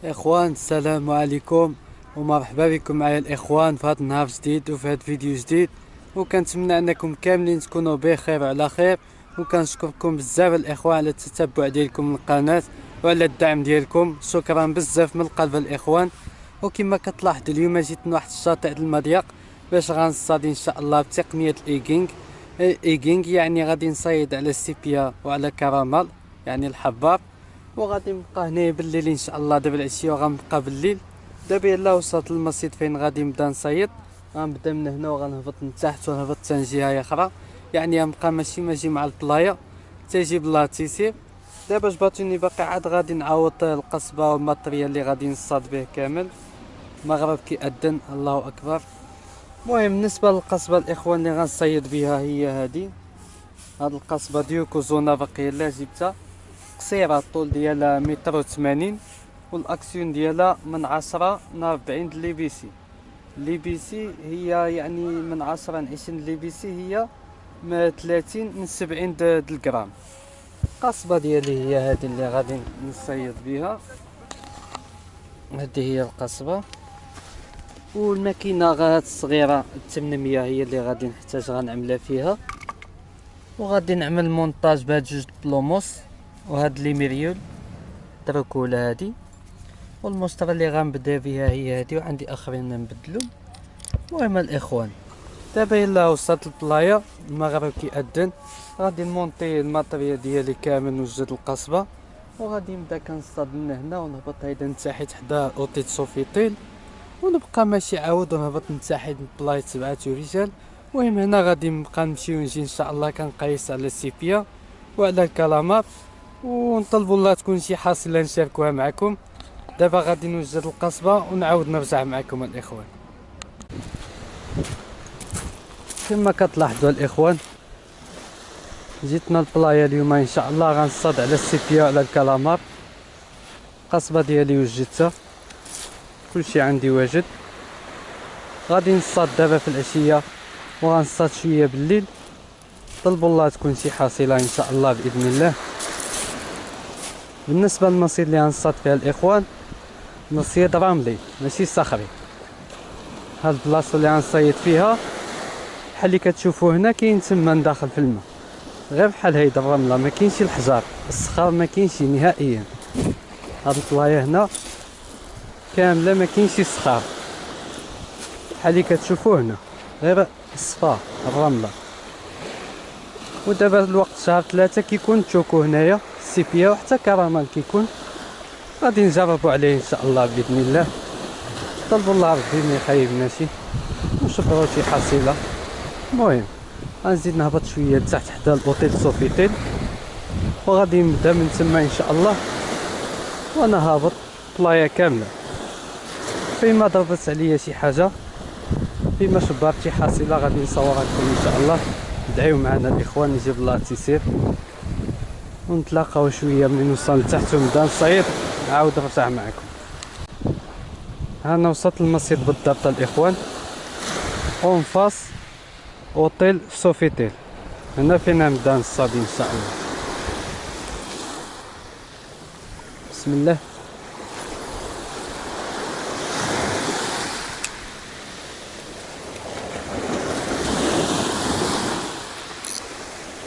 اخوان السلام عليكم ومرحبا بكم معايا الاخوان في هذا النهار جديد وفي هذا فيديو جديد. وكنتمنى انكم كاملين تكونوا بخير وعلى خير، وكنشكركم بزاف الاخوان على التتبع ديالكم للقناه وعلى الدعم ديالكم. شكرا بزاف من القلب الاخوان. وكما كتلاحظوا اليوم جيت من واحد الشاطئ المضيق باش غنصطاد ان شاء الله بتقنيه الايغينغ يعني غادي نصيد على السيبيا وعلى كرامال يعني الحبار. وغادي نبقى هنا بالليل ان شاء الله. دابا العشيه وغنبقى بالليل. دابا يلا وصلت للمصيد فين غادي نبدا نصيد. غنبدا من هنا وغنهبط من تحت ونهبط حتى لجهه اخرى، يعني غنبقى ماشي مع البلايه تيجيب الله تيسير. دابا جباتوني باقي عاد غادي نعوض القصبه والماتريال اللي غادي نصطاد به كامل. المغرب كيأذن، الله اكبر. المهم بالنسبه للقصبه الاخوان اللي غنصيد بها هي هاد القصبه ديوكو زونا باقي لا جبتها قصيرة، الطول ديالها 180 والاكسيون ديالها من 10 ل 40 لي بي سي هي يعني من 10 ل 20 لي بي سي هي من 30 من 70 الجرام. القصبة ديالي هي هذه اللي غادي نصيد بها. هذه هي القصبة، والماكينة غا هاد الصغيرة 800 هي اللي غادي نحتاج غنعملها فيها. وغادي نعمل مونتاج بهاد جوج بلوموس وهاد لي ميريول تركوله هادي. والمسطره اللي غنبدا بها هي هادي، وعندي اخرين نبدلو. المهم الاخوان دابا يلا وصلت البلايا، المغرب كيأذن. غادي نمونطي الماتريال ديالي كامل نوجد القصبه، وغادي نبدا كنصطاد من هنا ونهبط هيدا نتاحيت حدا اوتيت سوفيتيل، ونبقى ماشي عاود ونهبط نتاحيت بلايص 7 رجال. المهم هنا غادي نبقى نمشي ونجي ان شاء الله كنقيس على السيبيا وعلى الكلامات، ونطلبوا الله تكون شي حاصله نشاركوها معكم. دابا غادي نوجد القصبه ونعاود نرجع معكم الاخوان. كما كتلاحظوا الاخوان جيتنا البلايا اليوم ان شاء الله غنصطاد على السيبيا على الكلامار. القصبه ديالي وجدتها، كلشي عندي واجد. غادي نصطاد دابا في العشيه وغنصطاد شويه بالليل. طلبوا الله تكون شي حاصله ان شاء الله باذن الله. بالنسبه للمصيد اللي غنصطاد فيها الاخوان، مصيد رملي ماشي صخري. هاد البلاصه اللي غنصيد فيها بحال اللي كتشوفوا هنا كاين تما داخل في الماء، غير بحال هيدا الرمله، ما كاينش الحجار الصخر، ما كاينش نهائيا. هاد البلايه هنا كامله ما كاينش صخر بحال اللي كتشوفوا هنا، غير الصفا الرمله. ودابا الوقت شهر 3 كيكون تشوكو هنايا السيبيا وحتى كرامال كيكون. غادي نجربوا عليه ان شاء الله باذن الله. طلبوا الله ربي ما يخيبناش ونشوفوا شي حصيله. المهم غنزيد نهبط شويه لتحت حدا الاوتيل سوفيتيل، وغادي نبدا من تما ان شاء الله. وانا هابط بلايا كامله، فيما ضربت عليا شي حاجه، فيما شبرت شي حصيله غادي نصورها لكم ان شاء الله. دعيو معنا الاخوان يجيب الله التيسير، ونتلاقاو شويه من نوصل لتحت ونبدا نصيد نعاود نرجع معكم. انا وصلت للمصيد بالضبط الاخوان، اون فاس اوتيل سوفيتيل، هنا فين نبدا نصطاد ان شاء الله. بسم الله.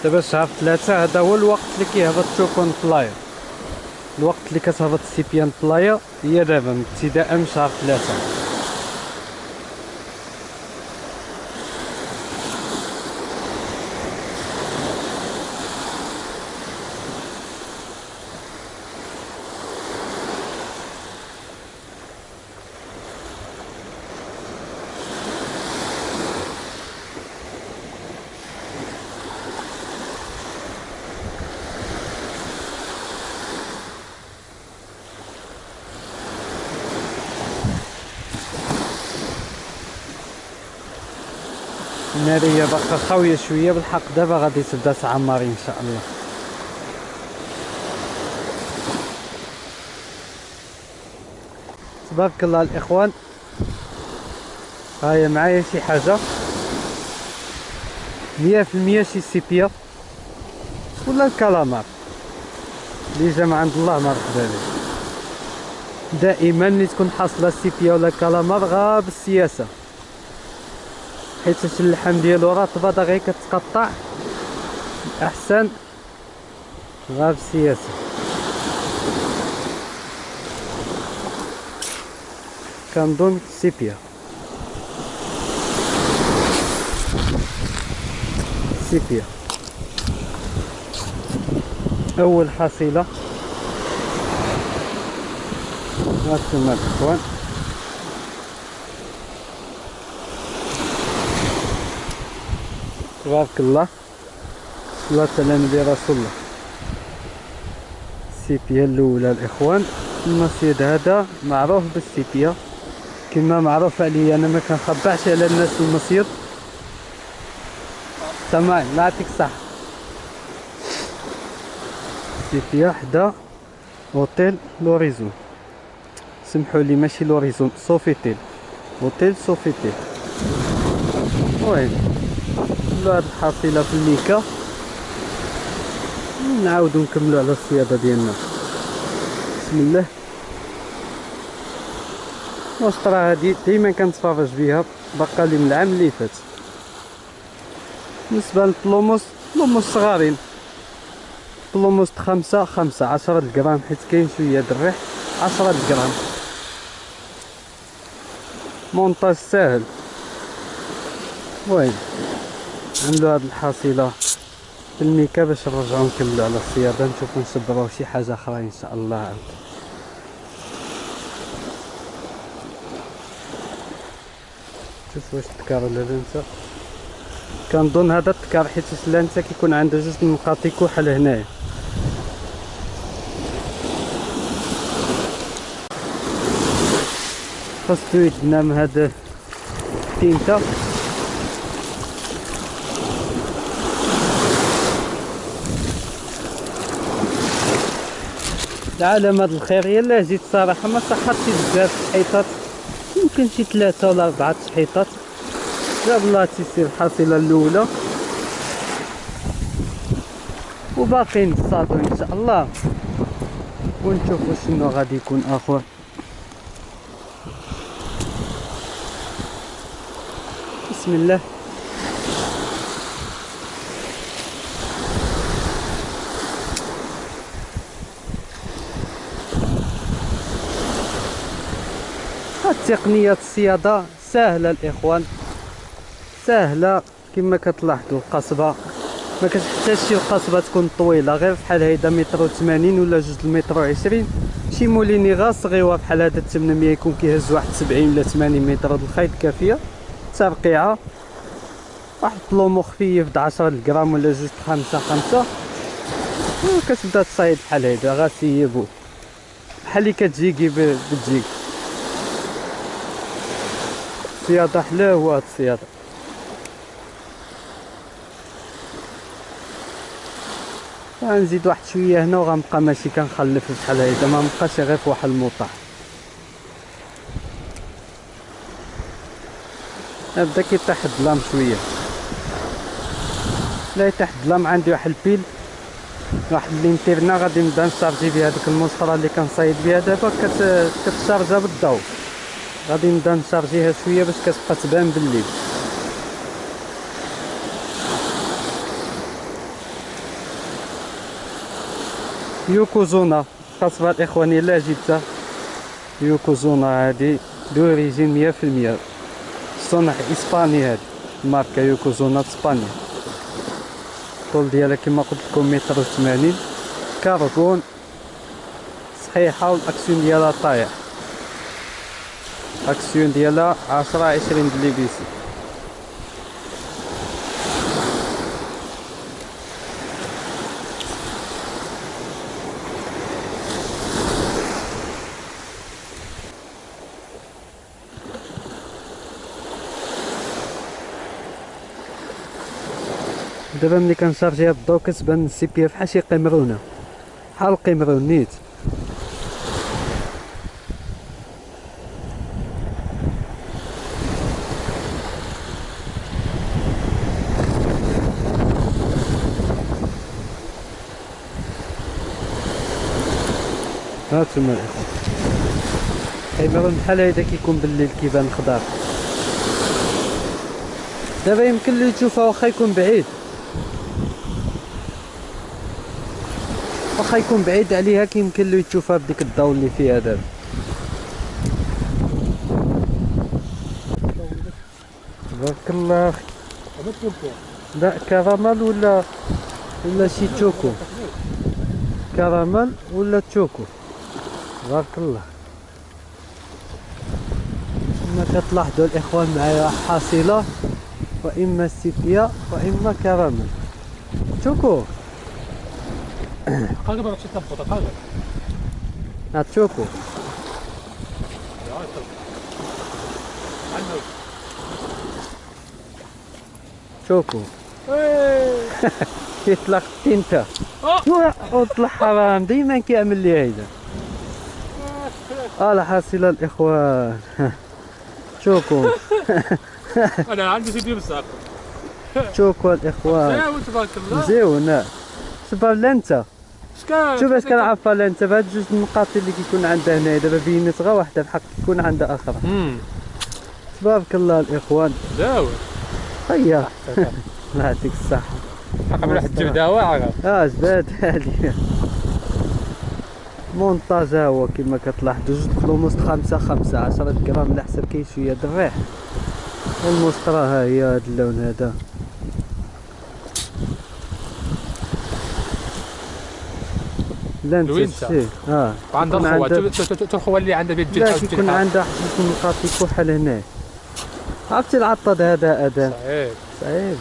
دابا شهر 3 هذا هو الوقت اللي كيهبط تشوكون بلايا. الوقت اللي كتهبط السيبيان بلايا هي دابا ابتداء من شهر 3. النارية باقا خاوية شوية بالحق، دابا غادي تبدا تعمر ان شاء الله. تبارك الله الاخوان. هاهي معايا شي حاجة 100% شي سيبيا ولا الكالامار اللي جا من عند الله مرحبا به. دائما ملي تكون حاصله السيبيا ولا كالامار غا بالسياسه، حيت اللحم ديالو رطبه دغيا كتقطع، احسن غا بالسياسه. كنظن السيبيا اول حصيله هاكما الاخوان. تبارك الله، صلاة على النبي رسول الله. السيبيا الاولى الاخوان. المصيد هذا معروف بالسيبيا كما معروف عليا، انا ما كنخبعش على الناس المصيد. تمام، لا يعطيك الصحة. سيبيا حدا اوتيل لوريزون، سمحوا لي ماشي لوريزون، سوفيتيل، اوتيل سوفيتيل. المهم هاد الحصيلة في الميكا، نعاودو نكملو على الصيادة ديالنا. بسم الله. الوسطرة هادي ديما كنتفرج بيها، بقى لي من العام اللي فات. بالنسبة للطلوموس، طلوموس صغارين، طلوموس 5 10 غرام، حيت كاين شوية د الريح. 10 غرام، مونطاج ساهل. المهم نعملو هاد الحصيلة في الميكا باش نرجعو نكملو على الصيادة، نشوفو نصبروه شي حاجة أخرى إن شاء الله عاود. شوف واش تكار ولا لانتا. كنظن هذا التكار، حيت اللانتا كيكون عنده جوج نقاط كحل هنايا. خاصو يتنام هاد التينتا. العالم هاد الخير يلا جيت صراحة ما صحتش بزاف الحيطات، يمكن شي 3 ولا 4 تحيطات. جاب الله تيسير الحصيلة الأولى وباقي نصطادو إن شاء الله، ونشوفو شنو غادي يكون آخر. بسم الله. هاد تقنية الصيادة سهلة الإخوان، سهلة كما كتلاحظوا. القصبة ما كتحتاجش شي القصبة تكون طويلة، غير بحال هيدا 1.80 ولا 2 متر و20. شي موليني غا صغيوة بحال هذا 800 يكون كيهز واحد 70 ولا 80 متر. هاد الخيط كافية. ترقيعة واحد بلومو خفيف د 10 غرام ولا 5 وكتبدا تصايد بحال هيدا. غا سيبو بحال اللي كتجيكي بالجيك. الصيادة حلاوة هاد الصيادة. غنزيد واحد شويه هنا وغنبقى ماشي كنخلف بحال هيدا، ما نبقاش غير في واحد الموطع. نبدا كيطيح الظلام شويه، لا يطيح الظلام. عندي واحد البيل، واحد لينتيرنا غادي نبدا نشارجي بها هذيك المسطره اللي كنصايد بها دابا. كتشارجا بالضوء. غادي نبدا نشارجيها شويه باش كتبقى تبان بالليل. يوكوزونا قصبة الاخوان يلا جبتها. يوكوزونا هادي دوريجين 100%، صنع اسباني. هادي الماركة يوكوزونا اسبانيا. الطول ديالها كما قلت لكم 1.80 متر، كربون صحيحة، والاكسيون ديالها طايح. اكسيون ديالها 10-20 دلي بي سي. دابا ملي كنشارجيها بالضو كتبان السيبيا فحال شي قمرونه، بحال القمرون نيت. هانتوما الاخوان كيمرون بحال هيدا كيكون بالليل كيبان خضر. دابا يمكن لي تشوفها واخا يكون بعيد، واخا يكون بعيد عليها كيمكن له تشوفها بديك الضوء اللي فيها دابا. تبارك الله اخي. لا كراميل ولا شي تشوكو، كراميل ولا تشوكو. تبارك الله. كما كتلاحظوا الاخوان معايا حاصله، واما سيبيا واما كراميل. تشوكو قلب شي تنبط قلب تشوكو. تشوكو كيطلق انت وطلع حرام ديما كيعمل لي هيدا. الحاصله الاخوان تشوكو. انا عندي سيدي بصح تشوكو الاخوان زين تبارك الله مزيون. سبب لانتا شوف اش كنعرفها لانتا بهاد جوج النقاط اللي كيكون عندها هنايا دابا بينت غير وحده بحق يكون عندها اخرى. تبارك الله الاخوان. داوي هيا الله يعطيك الصحة. قبل واحد الجبده واعره. زباد هادي مونطاج هو كما كتلاحظوا. جوج الخلوموس 5 10 غرام على حسب كاين شويه د الريح. المسطره ها هي هاد اللون هذا. لا انت الشيء عندها الخوه اللي عندها بيت لا كيكون عندها حسب النقاط كحل هنا. عرفتي العطاد هذا ادم صعيب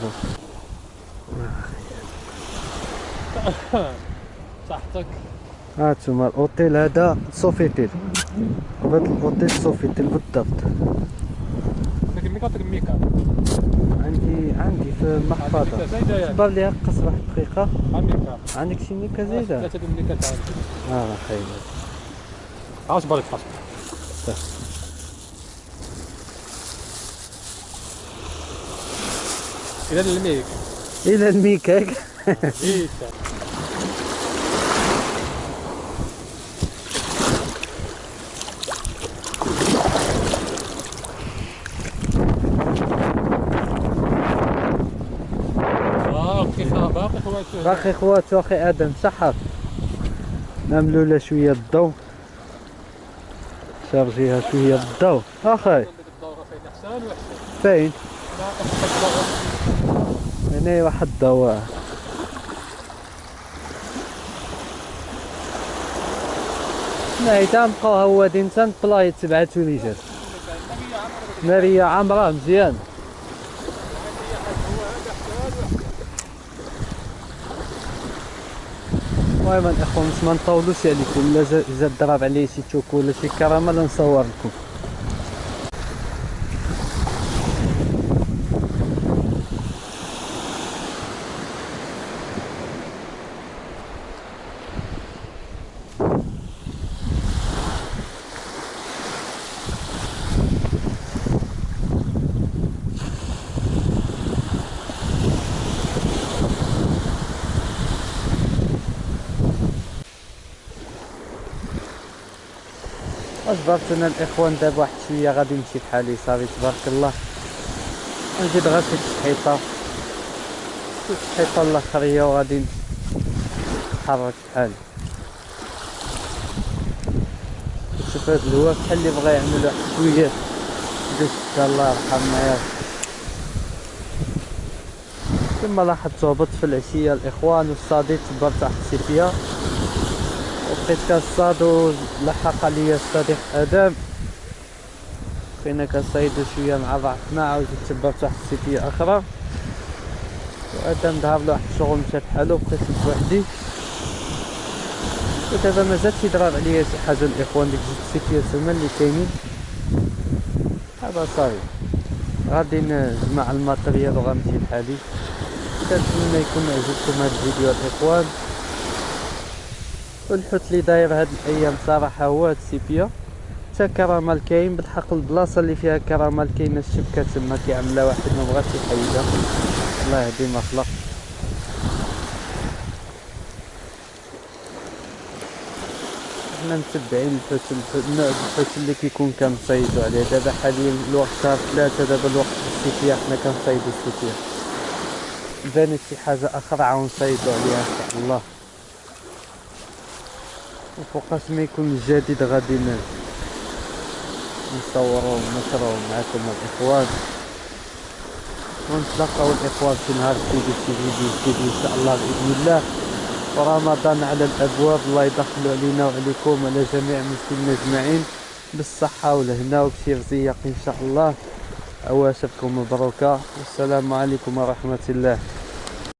صحتك. هانتوما الاوتيل هذا سوفيتيل. هذا الاوتيل سوفيتيل بالضبط. ميكا عندي في المحفظه. صبر لي قص واحد الدقيقه. عندك شي ميكا زايده؟ 3 ميكات عندي. خير اصبر الى الميك هيك باقي خواتو اخي ادم سحر. نعملوا لها شويه الضوء، شارجيها شويه بالضوء اخي. فين؟ هنا واحد الضوء. حتى نبقاو هوادين حتى البلايص تبعتو لي جات. نارية عامرة مزيان. المهم الاخوان باش ما نطولوش عليكم، الا جا ضرب عليه شي تشوكو ولا شي كراميل نصور لكم. اجبرت انا الاخوان دابا واحد شويه غادي نمشي بحالي صافي تبارك الله. نزيد غير شي تشحيطه الاخريه وغادي نتحرك بحالي. شوف هاد الهواء بحال اللي بغا يعمل واحد شويه دشكه الله يرحمنا ياك. كما لاحظتوا هبطت في العشيه الاخوان والصادي تبر تحت السيفيه وبقيت كنصاد ولحق ليا الصديق ادم. بقينا كنصايدو شويه مع بعضنا عاود تبرت واحد السيفيه اخرى وادم ذهب له واحد الشغل مشى بحالو بقيت بوحدي. ودابا مازال تيضرب عليا شي حاجه الاخوان ديك جوج السيفيات هما اللي كاينين. هذا صافي غادي نجمع الماتريال وغنمشي بحالي. كنتمنى يكون عجبكم هذا الفيديو الاخوان. والحوت اللي داير هاد الايام صراحه هو هاد السيبيا. حتى كراميل كاين بالحق. البلاصه اللي فيها كراميل كاينه الشبكه تما كيعملها واحد ما بغاش يحيدها الله يهدي ما خلق. حنا متبعين النوع الحوت اللي كيكون كنصيدو عليه. دابا حاليا الوقت شهر 3، دابا الوقت الشتية حنا كنصيدو الشتية. بانت شي حاجة اخرى عاود نصيدو عليها ان شاء الله، وفوقاش ما يكون الجديد غادي نصورو ونشرو معكم الاخوان، ونتلاقاو الاخوان في نهار جديد في فيديو جديد ان شاء الله باذن الله. ورمضان على الابواب، الله يدخل علينا وعليكم وعلى جميع المسلمين اجمعين بالصحه والهنا وبشي رزيق ان شاء الله. اواشركم مبروكه، والسلام عليكم ورحمه الله.